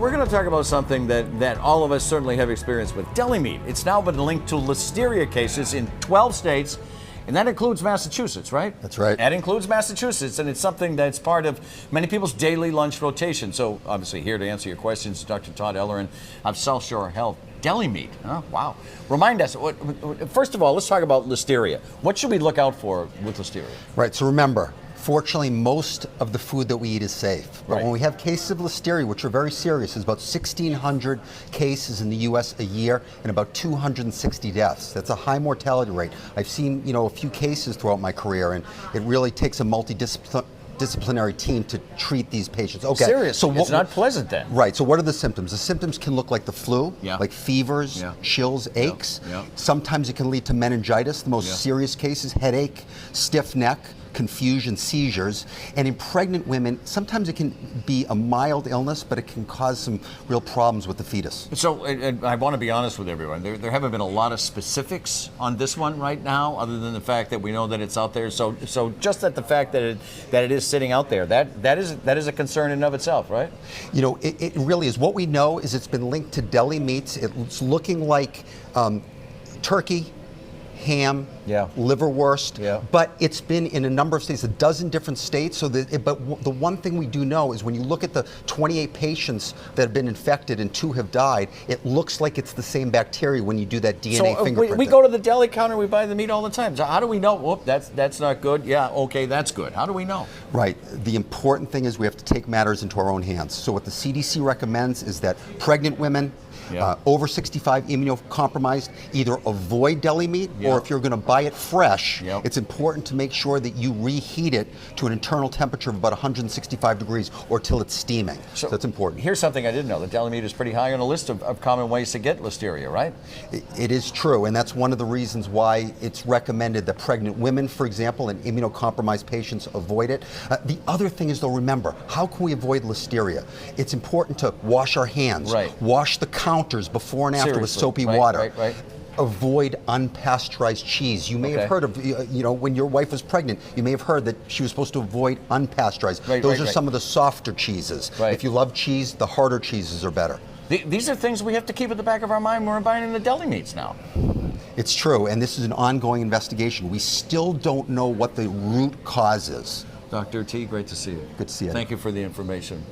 we're going to talk about something that all of us certainly have experience with. Deli meat. It's now been linked to listeria cases in 12 states, and that includes Massachusetts, right? That's right. That includes Massachusetts, and it's something that's part of many people's daily lunch rotation. So obviously here to answer your questions, Dr. Todd Ellerin of South Shore Health. Deli meat, huh? Wow. Remind us, first of all, let's talk about listeria. What should we look out for with listeria? Right, so remember, fortunately, most of the food that we eat is safe. But when we have cases of listeria, which are very serious, there's about 1,600 cases in the U.S. a year and about 260 deaths. That's a high mortality rate. I've seen, a few cases throughout my career, and it really takes a multidisciplinary team to treat these patients. Okay, Serious. So it's not pleasant then. Right. So what are the symptoms? The symptoms can look like the flu, like fevers, chills, aches. Sometimes it can lead to meningitis. The most serious cases: headache, stiff neck, confusion, seizures. And in pregnant women, sometimes it can be a mild illness, but it can cause some real problems with the fetus. So I want to be honest with everyone. There haven't been a lot of specifics on this one right now, other than the fact that we know that it's out there. So just that the fact that it is sitting out there, that is a concern in and of itself, right? It really is. What we know is it's been linked to deli meats. It's looking like turkey, ham, liverwurst, but it's been in a number of states, a dozen different states. But the one thing we do know is when you look at the 28 patients that have been infected and 2 have died, it looks like it's the same bacteria when you do that DNA fingerprint. We go to the deli counter, we buy the meat all the time. So how do we know? Whoop, that's not good. Yeah, okay, that's good. How do we know? Right. The important thing is we have to take matters into our own hands. So what the CDC recommends is that pregnant women, over 65, immunocompromised, either avoid deli meat, or if you're going to buy it fresh, it's important to make sure that you reheat it to an internal temperature of about 165 degrees or till it's steaming. So that's important. Here's something I didn't know. The deli meat is pretty high on the list of common ways to get listeria, right? It is true, and that's one of the reasons why it's recommended that pregnant women, for example, and immunocompromised patients avoid it. The other thing is, though, remember, how can we avoid listeria? It's important to wash our hands, wash the counters before and after with soapy water. Avoid unpasteurized cheese. You may have heard of, when your wife was pregnant, you may have heard that she was supposed to avoid unpasteurized. Those are some of the softer cheeses. If you love cheese, the harder cheeses are better. These are things we have to keep at the back of our mind when we're buying in the deli meats now. It's true, and this is an ongoing investigation. We still don't know what the root cause is. Dr. T, great to see you. Good to see you. Thank you for the information.